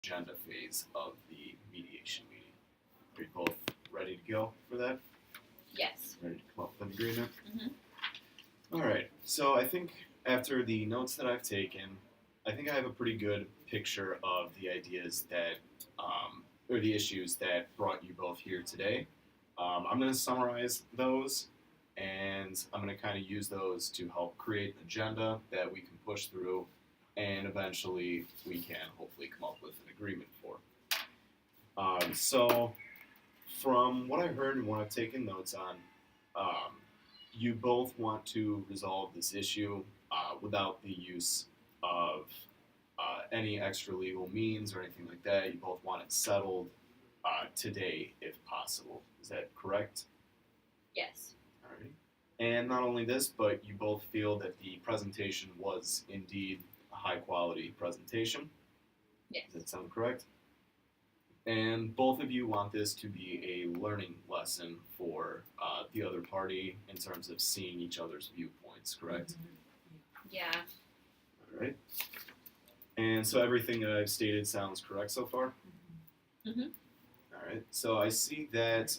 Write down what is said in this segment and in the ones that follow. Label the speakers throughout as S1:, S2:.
S1: agenda phase of the mediation meeting. Are you both ready to go for that?
S2: Yes.
S1: Ready to come up with an agreement?
S2: Mm-hmm.
S1: All right. So I think after the notes that I've taken, I think I have a pretty good picture of the ideas that, or the issues that brought you both here today. I'm going to summarize those, and I'm going to kind of use those to help create an agenda that we can push through, and eventually we can hopefully come up with an agreement for. So, from what I heard and what I've taken notes on, you both want to resolve this issue without the use of any extra legal means or anything like that. You both want it settled today, if possible. Is that correct?
S2: Yes.
S1: All right. And not only this, but you both feel that the presentation was indeed a high quality presentation.
S2: Yes.
S1: Does that sound correct? And both of you want this to be a learning lesson for the other party in terms of seeing each other's viewpoints, correct?
S2: Yeah.
S1: All right. And so everything that I've stated sounds correct so far?
S2: Mm-hmm.
S1: All right. So I see that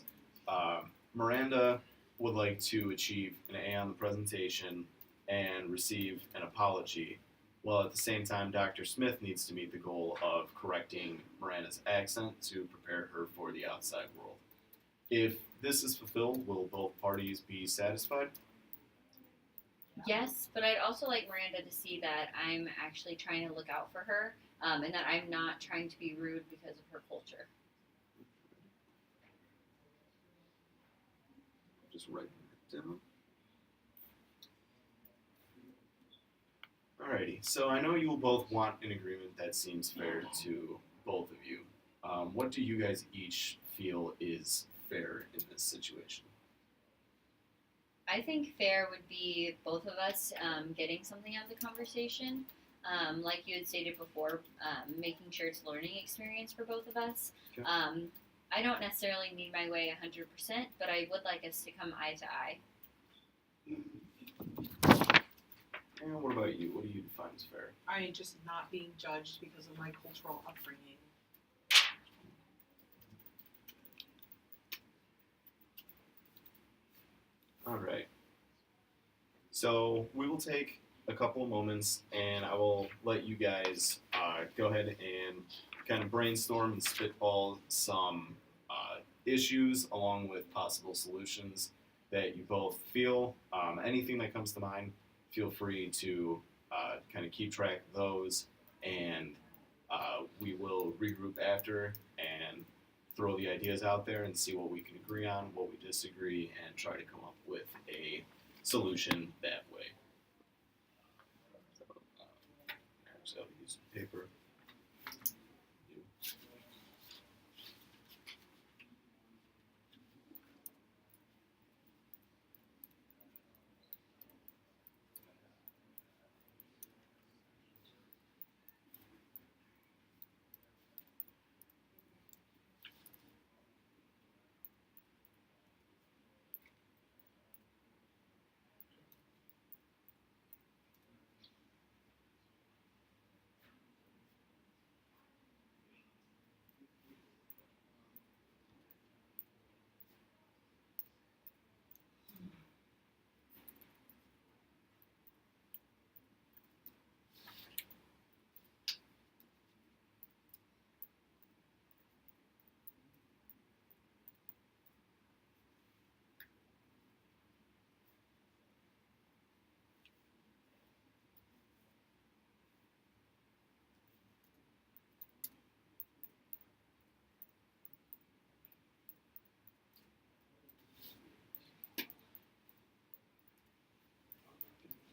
S1: Miranda would like to achieve an A on the presentation and receive an apology, while at the same time Dr. Smith needs to meet the goal of correcting Miranda's accent to prepare her for the outside world. If this is fulfilled, will both parties be satisfied?
S2: Yes, but I'd also like Miranda to see that I'm actually trying to look out for her, and that I'm not trying to be rude because of her culture.
S1: Just writing it down. Alrighty, so I know you will both want an agreement that seems fair to both of you. What do you guys each feel is fair in this situation?
S2: I think fair would be both of us getting something out of the conversation. Like you had stated before, making sure it's a learning experience for both of us.
S1: Okay.
S2: I don't necessarily need my way 100%, but I would like us to come eye to eye.
S1: And what about you? What do you define as fair?
S3: I just not being judged because of my cultural upbringing.
S1: Alright. So we will take a couple of moments and I will let you guys go ahead and kind of brainstorm and spitball some issues along with possible solutions that you both feel. Anything that comes to mind, feel free to kind of keep track of those, and we will regroup after and throw the ideas out there and see what we can agree on, what we disagree, and try to come up with a solution that way. So, perhaps I'll use some paper.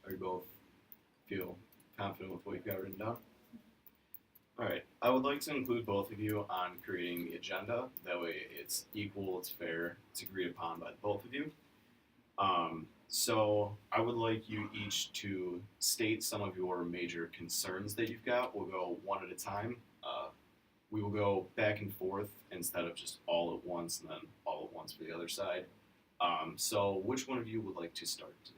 S1: Are you both feel confident with what you've got written down? Alright, I would like to include both of you on creating the agenda. That way it's equal, it's fair, it's agreed upon by both of you. So I would like you each to state some of your major concerns that you've got. We'll go one at a time. We will go back and forth instead of just all at once and then all at once for the other side. So which one of you would like to start today?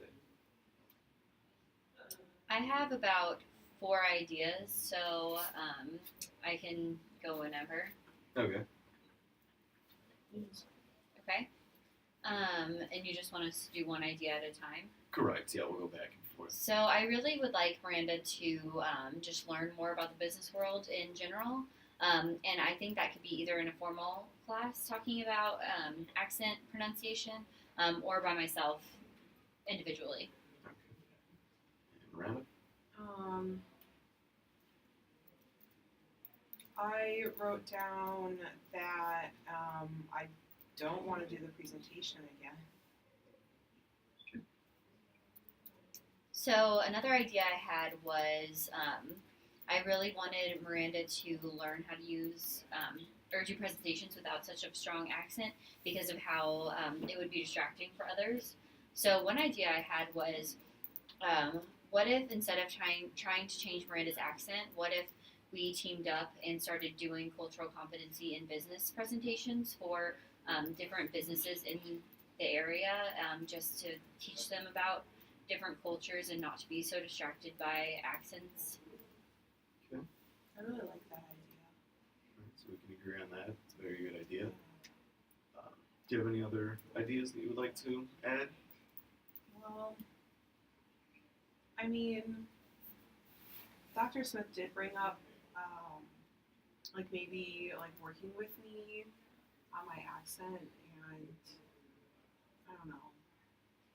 S2: I have about 4 ideas, so I can go whenever.
S1: Okay.
S2: Okay. And you just want us to do one idea at a time.
S1: Correct. Yeah, we'll go back and forth.
S2: So I really would like Miranda to just learn more about the business world in general. And I think that could be either in a formal class talking about accent pronunciation or by myself individually.
S1: Okay. And Miranda?
S3: I wrote down that I don't want to do the presentation again.
S2: So another idea I had was I really wanted Miranda to learn how to use or do presentations without such a strong accent because of how it would be distracting for others. So one idea I had was, what if instead of trying to change Miranda's accent, what if we teamed up and started doing cultural competency in business presentations for different businesses in the area, just to teach them about different cultures and not to be so distracted by accents.
S3: I really like that idea.
S1: Alright, so we can agree on that. It's a very good idea. Do you have any other ideas that you would like to add?
S3: Well, I mean, Dr. Smith did bring up, like maybe like working with me on my accent, and I don't know.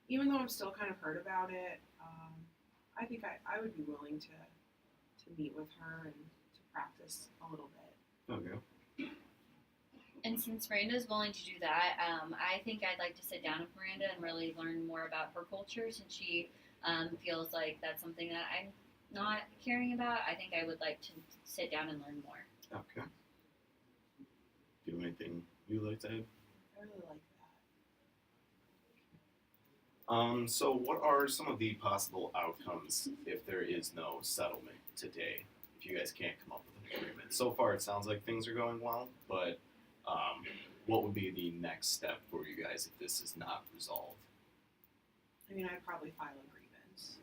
S3: Even though I'm still kind of hurt about it, I think I would be willing to meet with her and to practice a little bit.
S1: Okay.
S2: And since Miranda's willing to do that, I think I'd like to sit down with Miranda and really learn more about her culture since she feels like that's something that I'm not caring about. I think I would like to sit down and learn more.
S1: Okay. Do you have anything you'd like to add?
S3: I really like that.
S1: So what are some of the possible outcomes if there is no settlement today? If you guys can't come up with an agreement. So far it sounds like things are going well, but what would be the next step for you guys if this is not resolved?
S3: I mean, I'd probably file a grievance.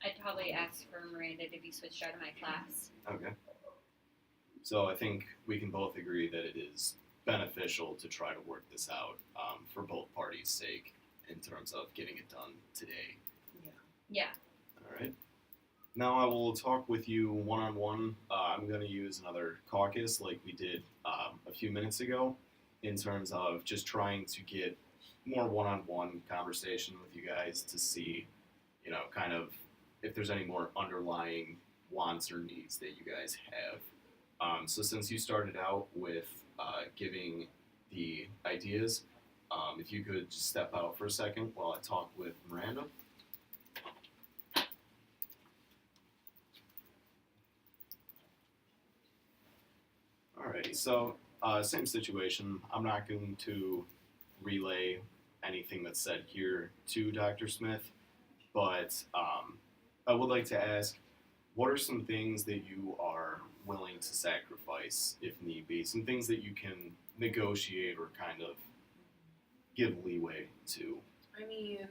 S2: I'd probably ask for Miranda to be switched out of my class.
S1: Okay. So I think we can both agree that it is beneficial to try to work this out for both parties' sake in terms of getting it done today.
S2: Yeah.
S1: All right. Now I will talk with you one-on-one. I'm going to use another caucus like we did a few minutes ago in terms of just trying to get more one-on-one conversation with you guys to see, kind of if there's any more underlying wants or needs that you guys have. So since you started out with giving the ideas, if you could just step out for a second while I talk with Miranda. Alrighty, so same situation. I'm not going to relay anything that's said here to Dr. Smith, but I would like to ask, what are some things that you are willing to sacrifice if need be? Some things that you can negotiate or kind of give leeway to?
S3: I mean,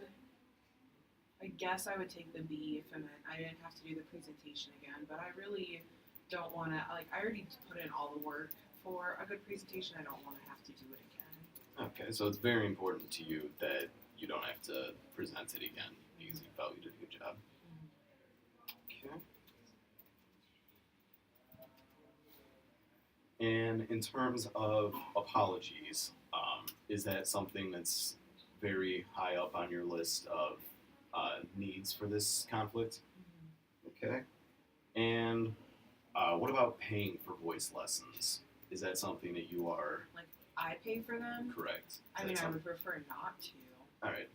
S3: I guess I would take the B if I didn't have to do the presentation again, but I really don't want to, I already put in all the work for a good presentation. I don't want to have to do it again.
S1: Okay, so it's very important to you that you don't have to present it again because you felt you did a good job. Okay. And in terms of apologies, is that something that's very high up on your list of needs for this conflict? Okay. And what about paying for voice lessons? Is that something that you are
S3: I pay for them?
S1: correct?
S3: I mean, I would prefer not to.
S1: All right.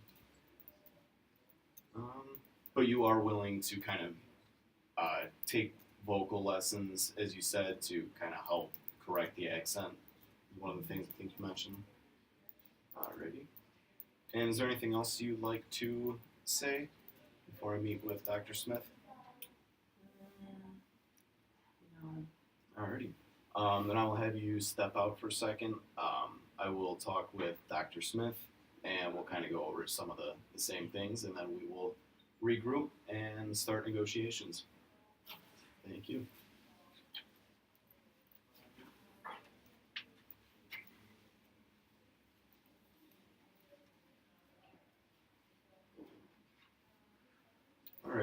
S1: But you are willing to kind of take vocal lessons, as you said, to kind of help correct the accent. One of the things I think you mentioned. Alrighty. And is there anything else you'd like to say before I meet with Dr. Smith?
S3: No.
S1: Alrighty. Then I'll have you step out for a second. I will talk with Dr. Smith, and we'll kind of go over some of the same things, and then we will regroup and start negotiations. Thank you.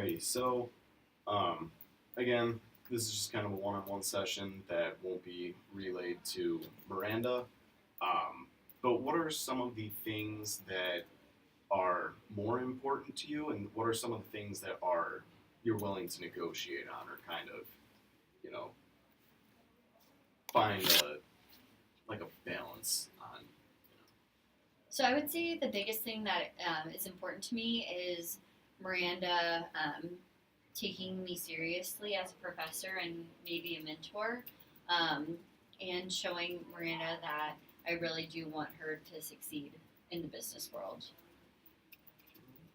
S1: Alrighty, so again, this is just kind of a one-on-one session that won't be relayed to Miranda. But what are some of the things that are more important to you, and what are some of the things that are you're willing to negotiate on, or kind of, you know, find a balance on?
S2: So I would say the biggest thing that is important to me is Miranda taking me seriously as a professor and maybe a mentor, and showing Miranda that I really do want her to succeed in the business world.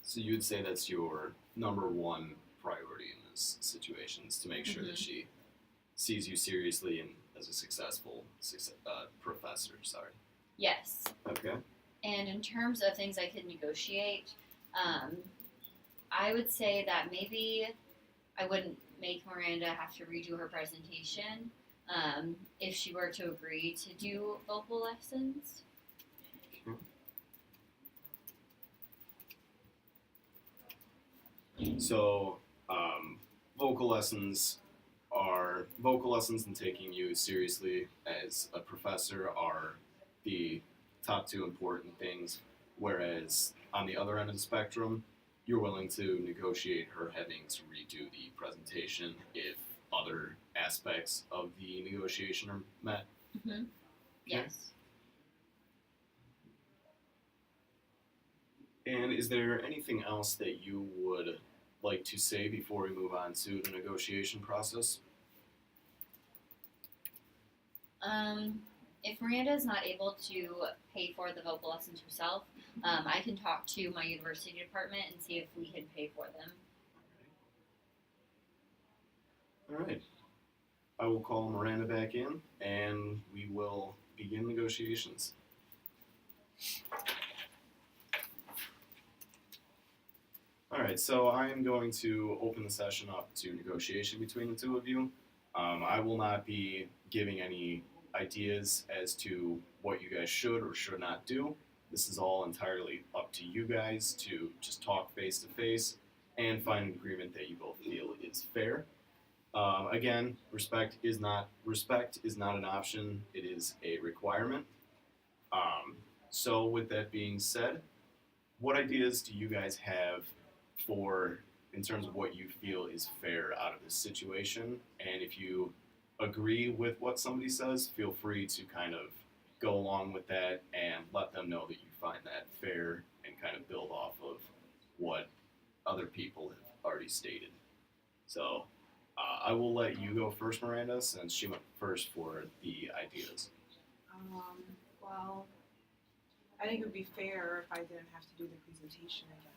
S1: So you would say that's your number one priority in this situation, is to make sure that she sees you seriously and as a successful professor. Sorry.
S2: Yes.
S1: Okay.
S2: And in terms of things I could negotiate, I would say that maybe I wouldn't make Miranda have to redo her presentation if she were to agree to do vocal lessons.
S1: So, vocal lessons and taking you seriously as a professor are the top two important things. Whereas on the other end of the spectrum, you're willing to negotiate her having to redo the presentation if other aspects of the negotiation are met.
S2: Mm-hmm. Yes.
S1: And is there anything else that you would like to say before we move on to the negotiation process?
S2: If Miranda is not able to pay for the vocal lessons herself, I can talk to my university department and see if we can pay for them.
S1: All right. I will call Miranda back in, and we will begin negotiations. All right, so I am going to open the session up to negotiation between the two of you. I will not be giving any ideas as to what you guys should or should not do. This is all entirely up to you guys to just talk face to face and find an agreement that you both feel is fair. Again, respect is not an option; it is a requirement. So, with that being said, what ideas do you guys have for in terms of what you feel is fair out of this situation? And if you agree with what somebody says, feel free to kind of go along with that and let them know that you find that fair and kind of build off of what other people have already stated. So I will let you go first, Miranda, since she went first for the ideas.
S3: Well, I think it would be fair if I didn't have to do the presentation again.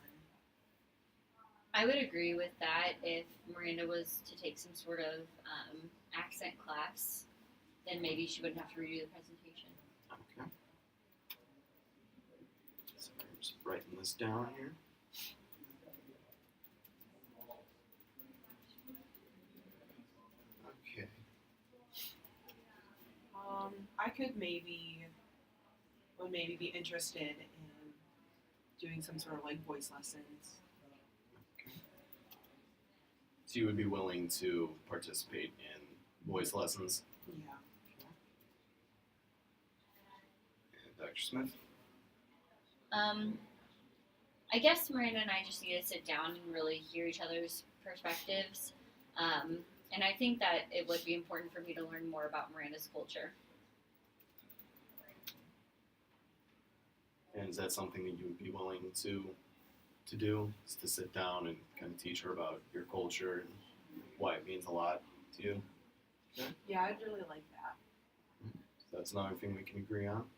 S2: I would agree with that. If Miranda was to take some sort of accent class, then maybe she wouldn't have to redo the presentation.
S1: Okay. So I'm just writing this down here. Okay.
S3: I could would maybe be interested in doing some sort of like voice lessons.
S1: So you would be willing to participate in voice lessons?
S3: Yeah.
S1: And Dr. Smith?
S2: I guess Miranda and I just need to sit down and really hear each other's perspectives. And I think that it would be important for me to learn more about Miranda's culture.
S1: And is that something that you would be willing to do? Is to sit down and kind of teach her about your culture and why it means a lot to you?
S3: Yeah, I'd really like that.
S1: So that's another thing we can agree on.